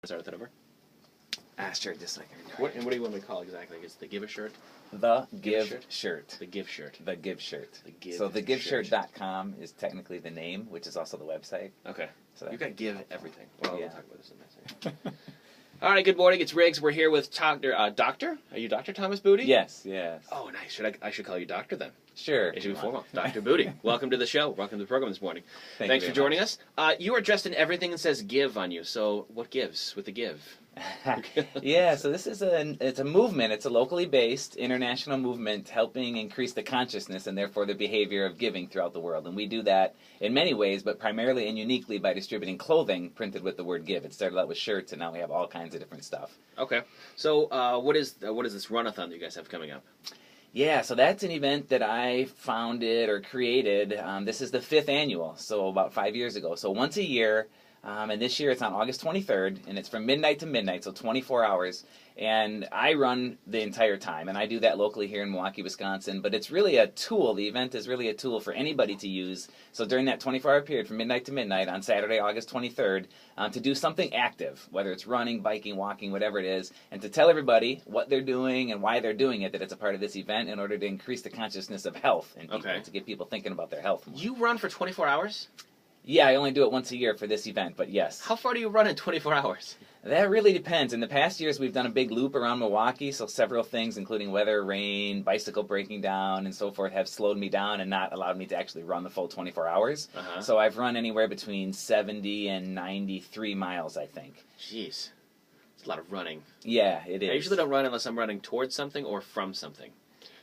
Start that over. Sure, just like What do you want me to call it exactly? It's the Give a Shirt? The Give Shirt. The Give Shirt. The Give Shirt. The Give So Shirt. thegiveshirt.com is technically the name, which is also the website. Okay. So you got to give everything. Well, Yeah. we'll talk about this in a minute. All right, good morning. It's Riggs. We're here with Doctor. Are you Dr. Thomas Booty? Yes, yes. Oh, nice. I should call you Doctor then. Sure. It should be formal. Dr. Booty. Welcome to the show. Welcome to the program this morning. Thanks you for very joining us. You are dressed in everything that says give on you. So what gives with the give? Yeah, so this is it's a movement. It's a locally based international movement helping increase the consciousness and therefore the behavior of giving throughout the world. And we do that in many ways, but primarily and uniquely by distributing clothing printed with the word give. It started out with shirts, and now we have all kinds of different stuff. Okay. So what is this run-a-thon that you guys have coming up? Yeah, so that's an event that I founded or created. This is the 5th annual, so about 5 years ago. So once a year, and this year it's on August 23rd, and it's from midnight to midnight, so 24 hours. And I run the entire time, and I do that locally here in Milwaukee, Wisconsin. But it's really a tool. The event is really a tool for anybody to use. So during that 24-hour period from midnight to midnight on Saturday, August 23rd, to do something active, whether it's running, biking, walking, whatever it is, and to tell everybody what they're doing and why they're doing it, that it's a part of this event in order to increase the consciousness of health in people, to get people thinking about their health more. You run for 24 hours? Yeah, I only do it once a year for this event, but yes. How far do you run in 24 hours? That really depends. In the past years, we've done a big loop around Milwaukee, so several things, including weather, rain, bicycle breaking down, and so forth, have slowed me down and not allowed me to actually run the full 24 hours. So I've run anywhere between 70 and 93 miles, I think. Jeez. It's a lot of running. Yeah, it is. I usually don't run unless I'm running towards something or from something.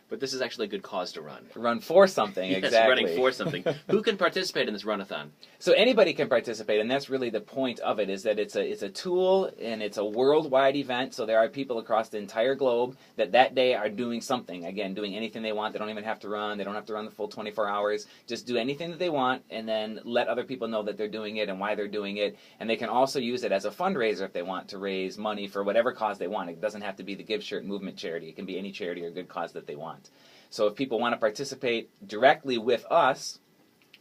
But this is actually a good cause to run. Run for something, yes, exactly. Running for something. Who can participate in this run-a-thon? So anybody can participate, and that's really the point of it, is that it's a tool, and it's a worldwide event, so there are people across the entire globe that day are doing something. Again, doing anything they want. They don't even have to run. They don't have to run the full 24 hours. Just do anything that they want, and then let other people know that they're doing it and why they're doing it. And they can also use it as a fundraiser if they want to raise money for whatever cause they want. It doesn't have to be the Give Shirt Movement charity. It can be any charity or good cause that they want. So if people want to participate directly with us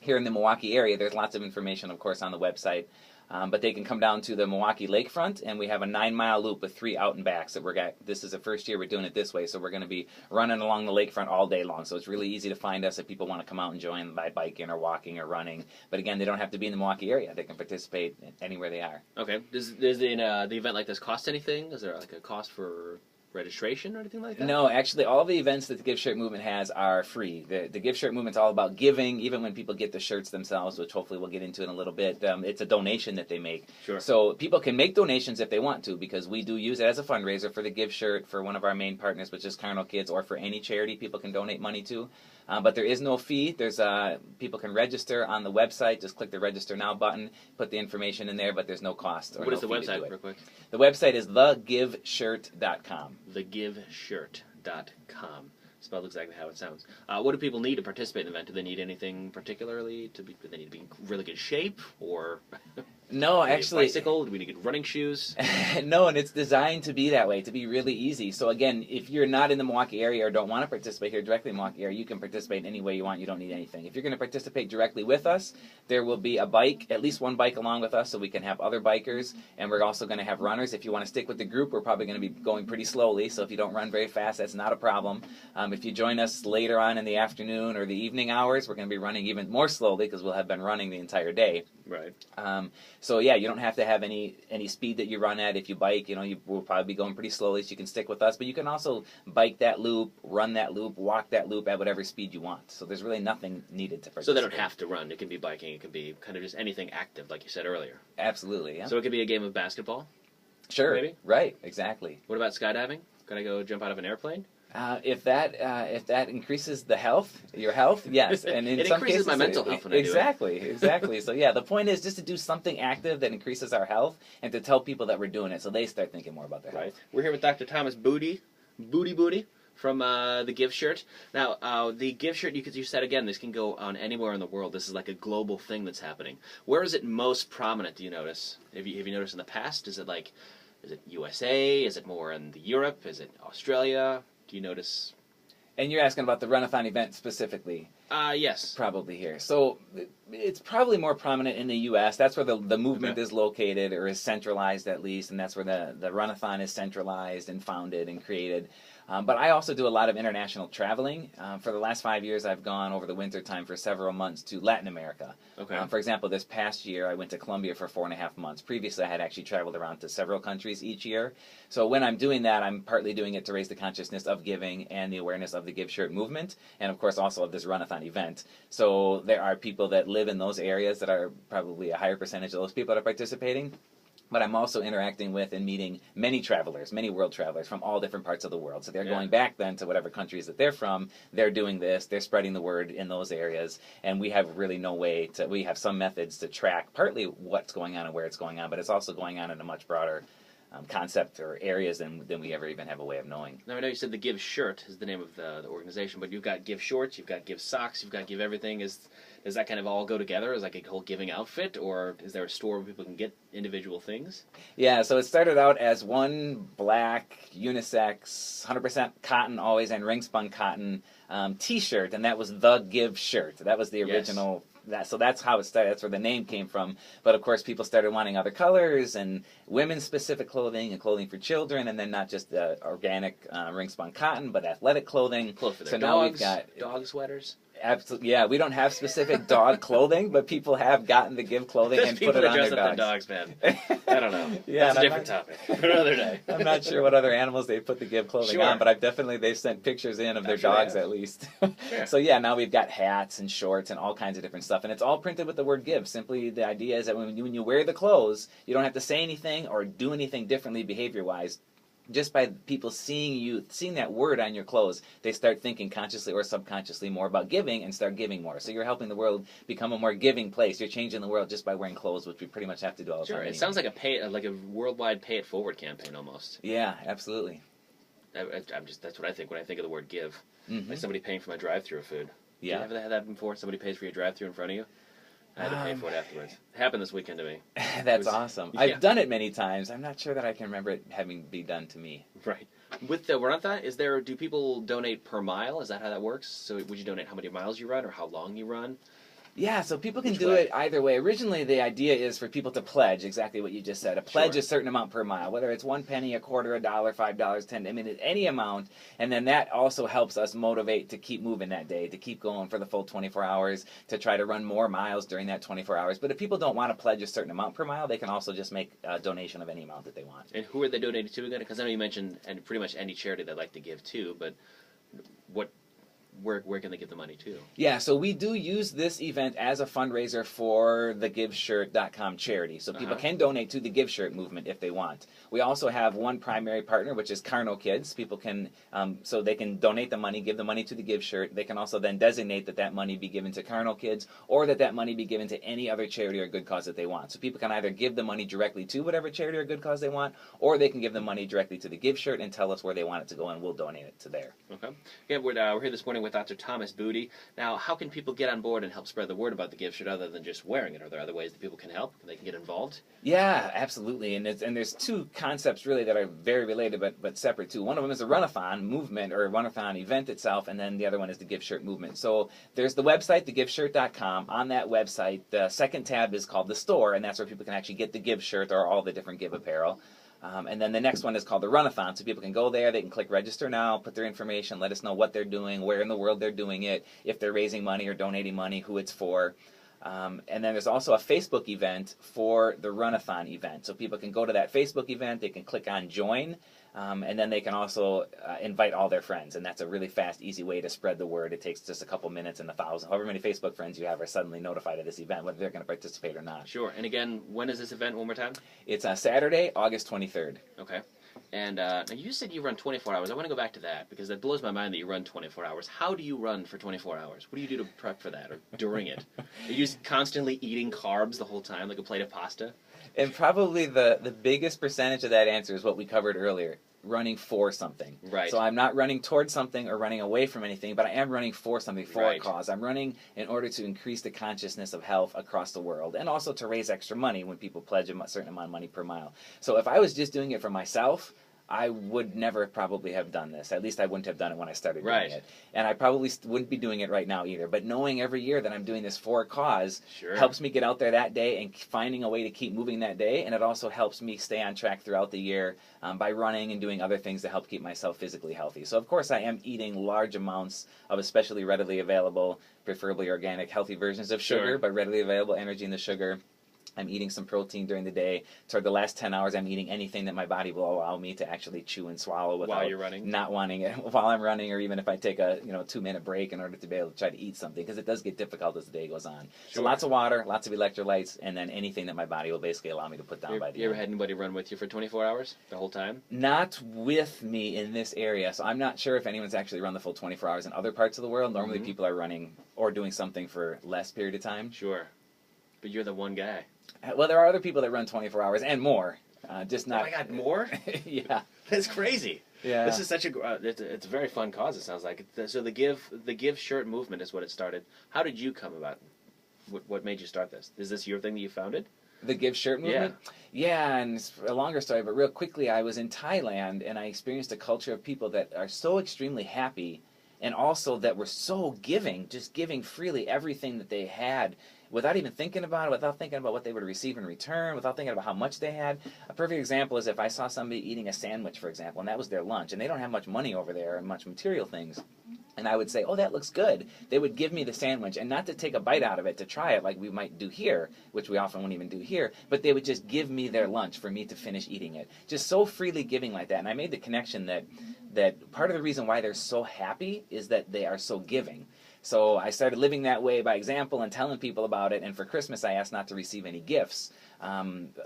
here in the Milwaukee area, there's lots of information, of course, on the website. But they can come down to the Milwaukee lakefront, and we have a 9-mile loop with 3 out and backs that this is the first year we're doing it this way, so we're going to be running along the lakefront all day long. So it's really easy to find us if people want to come out and join by biking or walking or running. But again, they don't have to be in the Milwaukee area. They can participate anywhere they are. Okay. Does the event like this cost anything? Is there like a cost for registration or anything like that? No, actually, all the events that the Give Shirt Movement has are free. The Give Shirt Movement's all about giving, even when people get the shirts themselves, which hopefully we'll get into in a little bit. It's a donation that they make. Sure. So people can make donations if they want to, because we do use it as a fundraiser for the Give Shirt, for one of our main partners, which is Carnal Kids, or for any charity people can donate money to. But there is no fee. There's people can register on the website. Just click the Register Now button, put the information in there, but there's no cost. What is the website, real quick? The website is thegiveshirt.com. Thegiveshirt.com. Spelled exactly how it sounds. What do people need to participate in the event? Do they need anything particularly? Do they need to be in really good shape? Or no, actually, bicycle? Do we need good running shoes? No, and it's designed to be that way, to be really easy. So again, if you're not in the Milwaukee area or don't want to participate here directly in the Milwaukee area, you can participate any way you want. You don't need anything. If you're going to participate directly with us, there will be a bike, at least one bike along with us, so we can have other bikers, and we're also going to have runners. If you want to stick with the group, we're probably going to be going pretty slowly, so if you don't run very fast, that's not a problem. If you join us later on in the afternoon or the evening hours, we're going to be running even more slowly because we'll have been running the entire day. Right. So yeah, you don't have to have any speed that you run at. If you bike, you will probably be going pretty slowly, so you can stick with us. But you can also bike that loop, run that loop, walk that loop at whatever speed you want. So there's really nothing needed to participate. So they don't have to run. It can be biking. It can be kind of just anything active, like you said earlier. Absolutely, yeah. So it could be a game of basketball? Sure. Maybe? Right, exactly. What about skydiving? Can I go jump out of an airplane? If that increases your health, yes, and in it some increases cases, my mental health when I do it. Exactly. So yeah, the point is just to do something active that increases our health, and to tell people that we're doing it, so they start thinking more about their health. We're here with Dr. Thomas Booty from the Give Shirt. Now, the Give Shirt, you said again, this can go on anywhere in the world. This is like a global thing that's happening. Where is it most prominent? Do you notice? Have you noticed in the past? Is it USA? Is it more in Europe? Is it Australia? Do you notice? And you're asking about the run-a-thon event specifically. Yes. Probably here. So it's probably more prominent in the U.S. That's where the movement is located, or is centralized at least, and that's where the Run-a-thon is centralized and founded and created. But I also do a lot of international traveling. For the last 5 years, I've gone over the winter time for several months to Latin America. Okay. For example, this past year, I went to Colombia for 4.5 months. Previously, I had actually traveled around to several countries each year. So when I'm doing that, I'm partly doing it to raise the consciousness of giving and the awareness of the Give Shirt movement, and of course also of this Run-a-thon event. So there are people that live in those areas that are probably a higher percentage of those people that are participating. But I'm also interacting with and meeting many travelers, many world travelers from all different parts of the world. So they're going back then to whatever countries that they're from. They're doing this. They're spreading the word in those areas. And we have really no way to, we have some methods to track partly what's going on and where it's going on, but it's also going on in a much broader concept or areas than we ever even have a way of knowing. Now, I know you said the Give Shirt is the name of the organization, but you've got Give Shorts, you've got Give Socks, you've got Give Everything. Does that kind of all go together as like a whole giving outfit, or is there a store where people can get individual things? Yeah, so it started out as one black, unisex, 100% cotton always, and ring-spun cotton T-shirt, and that was the Give Shirt. That was the original. So that's how it started. That's where the name came from. But of course, people started wanting other colors and women's-specific clothing and clothing for children, and then not just organic ring-spun cotton, but athletic clothing. Clothes for their so dogs, now we've got dog sweaters. Absolutely, yeah. We don't have specific dog clothing, but people have gotten the Give clothing and put it on their dogs. Man. I don't know. Yeah, that's a different topic for another day. I'm not sure what other animals they put the Give clothing on, but they've sent pictures in of their dogs at least. Sure. So yeah, now we've got hats and shorts and all kinds of different stuff, and it's all printed with the word Give. Simply, the idea is that when you wear the clothes, you don't have to say anything or do anything differently behavior-wise. Just by people seeing that word on your clothes, they start thinking consciously or subconsciously more about giving and start giving more. So you're helping the world become a more giving place. You're changing the world just by wearing clothes, which we pretty much have to do all the time. Sure, it sounds like a worldwide pay it forward campaign almost. Yeah, absolutely. That's what I think when I think of the word give. Mm-hmm. Like somebody paying for my drive-through of food. Yeah. Have you ever had that before? Somebody pays for your drive-through in front of you? I had to pay for it afterwards. It happened this weekend to me. That's awesome. Yeah. I've done it many times. I'm not sure that I can remember it having been done to me. Right. With the Run-a-thon, do people donate per mile? Is that how that works? So would you donate how many miles you run or how long you run? Yeah, so people can do it either way. Originally, the idea is for people to pledge exactly what you just said. A pledge a certain amount per mile, whether it's 1 penny, a quarter, $1, $5, 10. I mean, any amount. And then that also helps us motivate to keep moving that day, to keep going for the full 24 hours, to try to run more miles during that 24 hours. But if people don't want to pledge a certain amount per mile, they can also just make a donation of any amount that they want. And who are they donating to again? Because I know you mentioned and pretty much any charity they'd like to give to, but where can they give the money to? Yeah, so we do use this event as a fundraiser for the GiveShirt.com charity. So people can donate to the Give Shirt movement if they want. We also have one primary partner, which is Carno Kids. People can, so they can donate the money, give the money to the Give Shirt. They can also then designate that money be given to Carno Kids, or that money be given to any other charity or good cause that they want. So people can either give the money directly to whatever charity or good cause they want, or they can give the money directly to the Give Shirt and tell us where they want it to go, and we'll donate it to there. Okay. Yeah, we're here this morning with Dr. Thomas Booty. Now, how can people get on board and help spread the word about the Give Shirt other than just wearing it? Are there other ways that people can help? They can get involved? Yeah, absolutely. And there's two concepts really that are very related but separate too. One of them is the Run-a-thon movement or Run-a-thon event itself, and then the other one is the Give Shirt movement. So there's the website, thegiveshirt.com. On that website, the second tab is called the store, and that's where people can actually get the Give Shirt or all the different Give apparel. And then the next one is called the Run-a-thon, so people can go there, they can click register now, put their information, let us know what they're doing, where in the world they're doing it, if they're raising money or donating money, who it's for. And then there's also a Facebook event for the Run-a-thon event. So people can go to that Facebook event, they can click on join, and then they can also invite all their friends. And that's a really fast, easy way to spread the word. It takes just a couple minutes, and however many Facebook friends you have are suddenly notified of this event, whether they're going to participate or not. Sure. And again, when is this event one more time? It's on Saturday, August 23rd. Okay. And now you said you run 24 hours. I want to go back to that because that blows my mind that you run 24 hours. How do you run for 24 hours? What do you do to prep for that or during it? Are you just constantly eating carbs the whole time, like a plate of pasta? And probably the biggest percentage of that answer is what we covered earlier, running for something. Right. So I'm not running towards something or running away from anything, but I am running for something, for a cause. I'm running in order to increase the consciousness of health across the world, and also to raise extra money when people pledge a certain amount of money per mile. So if I was just doing it for myself, I would never probably have done this. At least I wouldn't have done it when I started Right. doing it. And I probably wouldn't be doing it right now either. But knowing every year that I'm doing this for a cause Sure. helps me get out there that day and finding a way to keep moving that day. And it also helps me stay on track throughout the year by running and doing other things to help keep myself physically healthy. So, of course, I am eating large amounts of especially readily available, preferably organic, healthy versions of sugar, Sure. but readily available energy in the sugar. I'm eating some protein during the day. Toward the last 10 hours, I'm eating anything that my body will allow me to actually chew and swallow without While you're running? not wanting it while I'm running, or even if I take a 2-minute break in order to be able to try to eat something, because it does get difficult as the day goes on. So Sure. lots of water, lots of electrolytes, and then anything that my body will basically allow me to put down by the You ever end. had anybody run with you for 24 hours the whole time? Not with me in this area, so I'm not sure if anyone's actually run the full 24 hours in other parts of the world. Normally Mhm. people are running or doing something for less period of time. Sure. But you're the one guy. Well, there are other people that run 24 hours and more, just Oh not... my God, more? Yeah. That's crazy. Yeah. This is such it's a very fun cause. It sounds like. So the give shirt movement is what it started. How did you come about? What made you start this? Is this your thing that you founded? The Give Shirt movement? Yeah, and it's a longer story, but real quickly, I was in Thailand, and I experienced a culture of people that are so extremely happy, and also that were so giving, just giving freely everything that they had, without even thinking about it, without thinking about what they would receive in return, without thinking about how much they had. A perfect example is if I saw somebody eating a sandwich, for example, and that was their lunch, and they don't have much money over there and much material things, and I would say, oh, that looks good. They would give me the sandwich, and not to take a bite out of it, to try it like we might do here, which we often wouldn't even do here, but they would just give me their lunch for me to finish eating it. Just so freely giving like that. And I made the connection that part of the reason why they're so happy is that they are so giving. So I started living that way by example and telling people about it, and for Christmas I asked not to receive any gifts,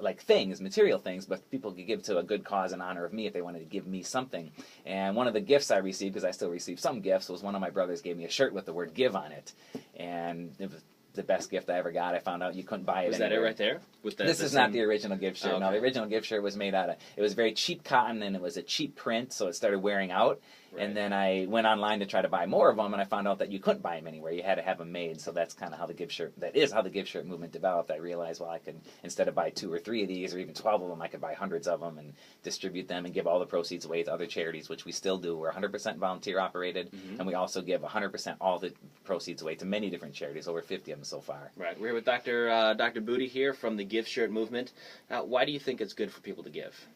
like things, material things, but people could give to a good cause in honor of me if they wanted to give me something. And one of the gifts I received, because I still receive some gifts, was one of my brothers gave me a shirt with the word give on it. And it was the best gift I ever got. I found out you couldn't buy it Was that it anywhere. right there? With This is not the original gift shirt. Oh, No, the okay. original gift shirt was made out of, it was very cheap cotton, and it was a cheap print, so it started wearing out. Right. And then I went online to try to buy more of them, and I found out that you couldn't buy them anywhere. You had to have them made. So that's kind of how the gift shirt, that is how the gift shirt movement developed. I realized, well, I could, instead of buy 2 or 3 of these, or even 12 of them, I could buy hundreds of them and distribute them and give all the proceeds away to other charities, which we still do. We're 100% volunteer operated, Mhm. and we also give 100% all the proceeds away to many different charities, over 50 of them so far. Right. We're here with Dr. Booty here from the Give Shirt movement. Why do you think it's good for people to give?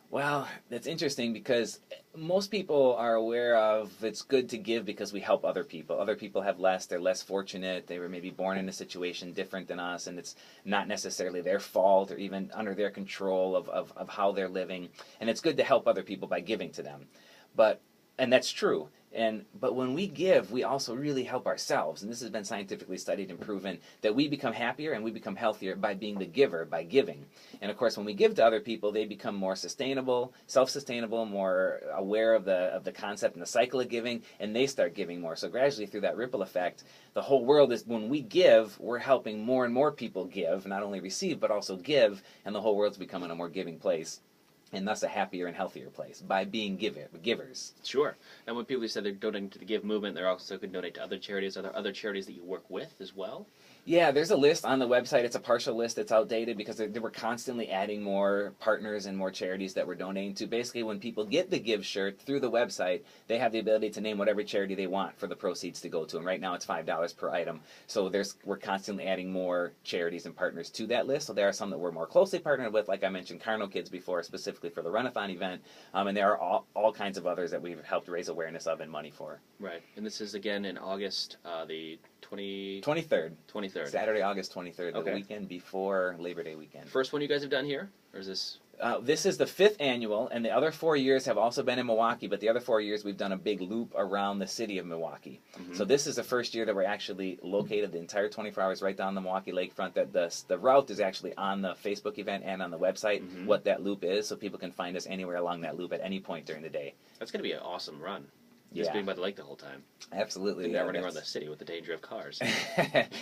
Well, that's interesting because most people are aware of it's good to give because we help other people. Other people have less, they're less fortunate, they were maybe born in a situation different than us, and it's not necessarily their fault or even under their control of how they're living. And it's good to help other people by giving to them. And that's true. But when we give, we also really help ourselves. And this has been scientifically studied and proven that we become happier and we become healthier by being the giver, by giving. And of course, when we give to other people, they become more sustainable, self-sustainable, more aware of the concept and the cycle of giving, and they start giving more. So gradually through that ripple effect, the whole world is, when we give, we're helping more and more people give, not only receive, but also give, and the whole world's becoming a more giving place. And thus a happier and healthier place by being givers. Sure. And when people said they're donating to the Give movement, they're also could donate to other charities. Are there other charities that you work with as well? Yeah, there's a list on the website. It's a partial list that's outdated because they were constantly adding more partners and more charities that we're donating to. Basically, when people get the Give shirt through the website, they have the ability to name whatever charity they want for the proceeds to go to. And right now it's $5 per item. So we're constantly adding more charities and partners to that list. So there are some that we're more closely partnered with, like I mentioned Carno Kids before, specifically for the Runathon event. And there are all kinds of others that we've helped raise awareness of and money for. Right. And this is again in August, the 23rd. 23rd. Saturday, August 23rd, Okay. the weekend before Labor Day weekend. First one you guys have done here? Or is this... This is the 5th annual, and the other 4 years have also been in Milwaukee, but the other 4 years we've done a big loop around the city of Milwaukee. Mhm. So this is the first year that we're actually located the entire 24 hours right down the Milwaukee lakefront. The route is actually on the Facebook event and on the website, Mhm. what that loop is, so people can find us anywhere along that loop at any point during the day. That's going to be an awesome run. Just Yeah. being by the lake the whole time. Absolutely. And Yeah, not running around the that's- city with the danger of cars.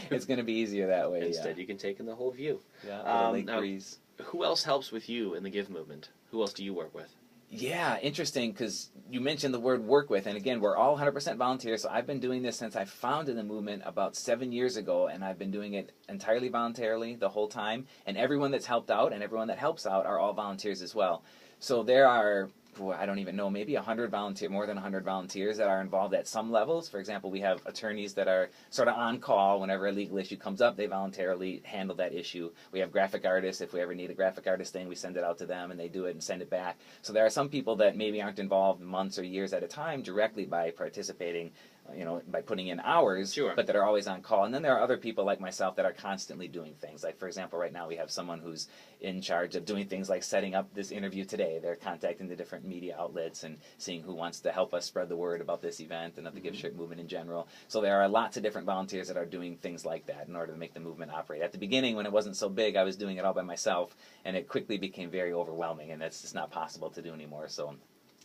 It's going to be easier that way. Instead, you can take in the whole view. yeah, with a lake now, breeze. who else helps with you in the Give movement? Who else do you work with? Yeah, interesting, because you mentioned the word work with, and again, we're all 100% volunteers, so I've been doing this since I founded the movement about 7 years ago, and I've been doing it entirely voluntarily the whole time, and everyone that's helped out and everyone that helps out are all volunteers as well. So there are, I don't even know, maybe 100 more than 100 volunteers that are involved at some levels. For example, we have attorneys that are sort of on call whenever a legal issue comes up. They voluntarily handle that issue. We have graphic artists. If we ever need a graphic artist thing, we send it out to them and they do it and send it back. So there are some people that maybe aren't involved months or years at a time directly by participating, by putting in hours, Sure. but that are always on call. And then there are other people like myself that are constantly doing things. Like, for example, right now we have someone who's in charge of doing things like setting up this interview today. They're contacting the different media outlets and seeing who wants to help us spread the word about this event and of the Give Shirt movement in general. So there are lots of different volunteers that are doing things like that in order to make the movement operate. At the beginning, when it wasn't so big, I was doing it all by myself, and it quickly became very overwhelming, and that's just not possible to do anymore. So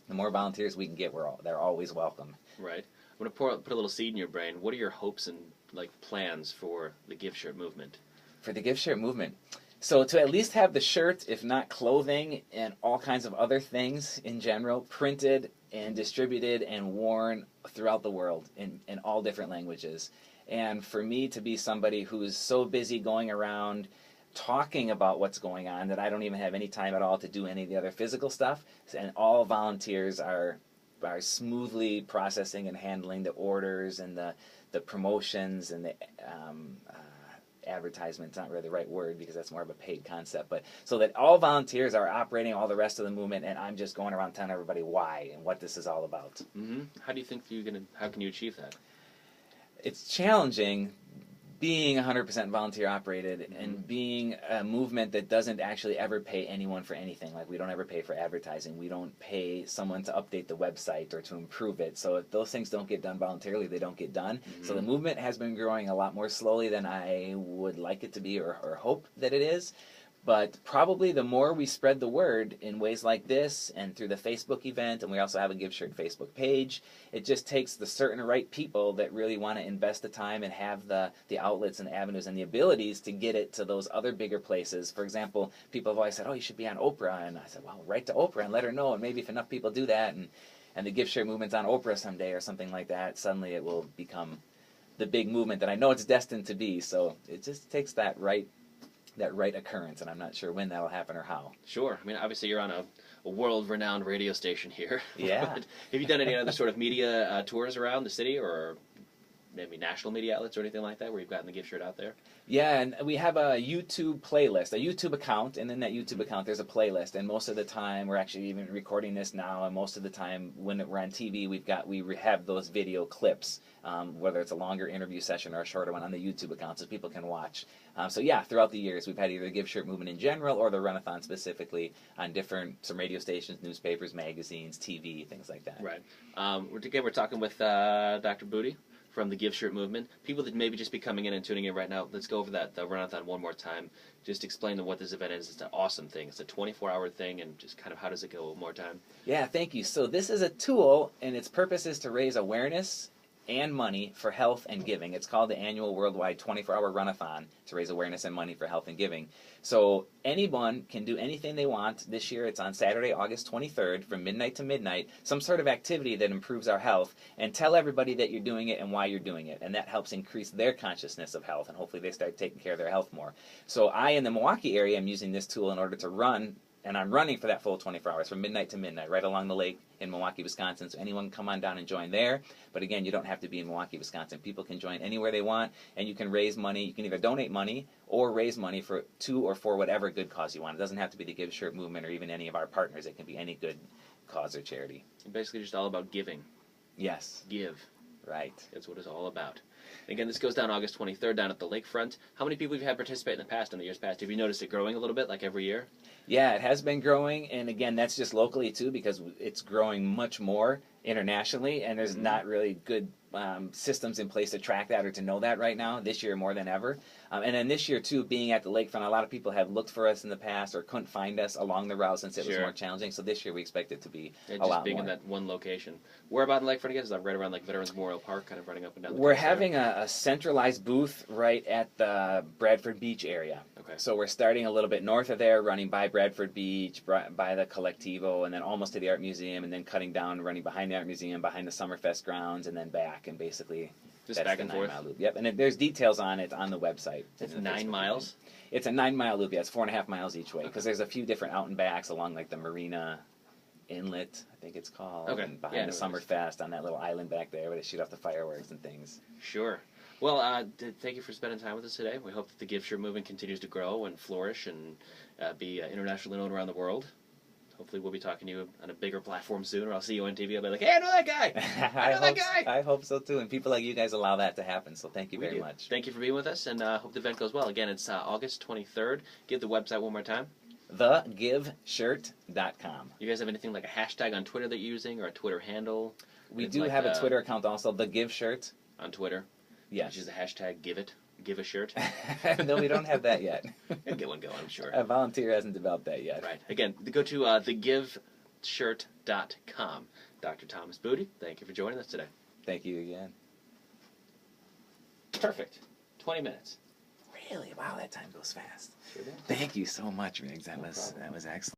the more volunteers we can get, they're always welcome. Right. I'm going to put a little seed in your brain. What are your hopes and plans for the Give Shirt movement? For the Give Shirt movement? So to at least have the shirt, if not clothing, and all kinds of other things in general, printed and distributed and worn throughout the world in all different languages. And for me to be somebody who's so busy going around talking about what's going on that I don't even have any time at all to do any of the other physical stuff, and all volunteers are smoothly processing and handling the orders and the promotions and the advertisement's not really the right word because that's more of a paid concept, but so that all volunteers are operating all the rest of the movement, and I'm just going around telling everybody why and what this is all about. Mm-hmm. How do you think how can you achieve that? It's challenging being 100% volunteer operated and being a movement that doesn't actually ever pay anyone for anything. Like, we don't ever pay for advertising. We don't pay someone to update the website or to improve it. So if those things don't get done voluntarily, they don't get done. Mm-hmm. So the movement has been growing a lot more slowly than I would like it to be or hope that it is. But probably the more we spread the word in ways like this and through the Facebook event, and we also have a Give Shirt Facebook page, it just takes the certain right people that really want to invest the time and have the outlets and the avenues and the abilities to get it to those other bigger places. For example, people have always said, oh, you should be on Oprah. And I said, well, write to Oprah and let her know. And maybe if enough people do that and the Give Shirt movement's on Oprah someday or something like that, suddenly it will become the big movement that I know it's destined to be. So it just takes that right occurrence, and I'm not sure when that'll happen or how. Sure. I mean, obviously you're on a world-renowned radio station here. Yeah. But have you done any other sort of media tours around the city, or maybe national media outlets or anything like that, where you've gotten the Give Shirt out there? Yeah, and we have a YouTube playlist, a YouTube account, and in that YouTube account there's a playlist, and most of the time, we're actually even recording this now, and most of the time when we're on TV, we have those video clips, whether it's a longer interview session or a shorter one on the YouTube account, so people can watch. So yeah, throughout the years, we've had either the Give Shirt movement in general or the Run-a-thon specifically on some radio stations, newspapers, magazines, TV, things like that. Right. We're talking with Dr. Booty from the Give Shirt movement. People that maybe just be coming in and tuning in right now, let's go over the Run-a-thon one more time. Just explain what this event is. It's an awesome thing. It's a 24-hour thing, and just kind of how does it go one more time? Yeah, thank you. So this is a tool, and its purpose is to raise awareness and money for health and giving. It's called the annual worldwide 24-hour run-a-thon to raise awareness and money for health and giving. So anyone can do anything they want. This year it's on Saturday, August 23rd from midnight to midnight, some sort of activity that improves our health, and tell everybody that you're doing it and why you're doing it. And that helps increase their consciousness of health, and hopefully they start taking care of their health more. So I, in the Milwaukee area, am using this tool in order to run, and I'm running for that full 24 hours from midnight to midnight right along the lake in Milwaukee, Wisconsin. So anyone can come on down and join there. But again, you don't have to be in Milwaukee, Wisconsin. People can join anywhere they want, and you can raise money. You can either donate money or raise money to or for whatever good cause you want. It doesn't have to be the Give Shirt movement or even any of our partners. It can be any good cause or charity. Basically just all about giving. Yes. Give. Right. That's what it's all about. Again, this goes down August 23rd down at the lakefront. How many people have you had participate in the past, in the years past? Have you noticed it growing a little bit, like every year? Yeah, it has been growing, and again, that's just locally too, because it's growing much more internationally, and there's not really good systems in place to track that or to know that right now, this year more than ever. And then this year too, being at the lakefront, a lot of people have looked for us in the past or couldn't find us along the route since it was more challenging, so this year we expect it to be a lot more. Just being in that one location. Where about in lakefront again? Is that right around Veterans Memorial Park, kind of running up and down the We're having a centralized booth right at the Bradford Beach area. Okay. So we're starting a little bit north of there, running by Bradford Beach, by the Collectivo, and then almost to the Art Museum, and then cutting down, running behind the Art Museum, behind the Summerfest grounds, and then back, and basically Just that's back the and forth. 9 mile loop. Yep, and there's details on it on the website. It's in the 9 Facebook miles? page. It's a 9 mile loop, yeah, it's 4.5 miles each way, because there's a few different out and backs along like the Marina Inlet, I think it's called, Okay. and behind Yeah, the Summerfest on that little island back there where they shoot off the fireworks and things. Sure. Well, thank you for spending time with us today. We hope that the gift shirt movement continues to grow and flourish and be internationally known around the world. Hopefully we'll be talking to you on a bigger platform soon, or I'll see you on TV. I'll be like, hey, I know that guy! I know that guy! I hope so too, and people like you guys allow that to happen, so thank you very much. Thank you for being with us, and hope the event goes well. Again, it's August 23rd. Give the website one more time. TheGiveShirt.com. You guys have anything like a hashtag on Twitter that you're using, or a Twitter handle? We do have a Twitter account also, The Give Shirt. On Twitter? Yes. Which is the hashtag give a shirt. No, we don't have that yet. We'll get one going, I'm sure. A volunteer hasn't developed that yet. Right. Again, go to thegiveshirt.com. Dr. Thomas Booty, thank you for joining us today. Thank you again. Perfect. 20 minutes. Really? Wow, that time goes fast. Sure did. Thank you so much, Riggs. That No was problem. excellent.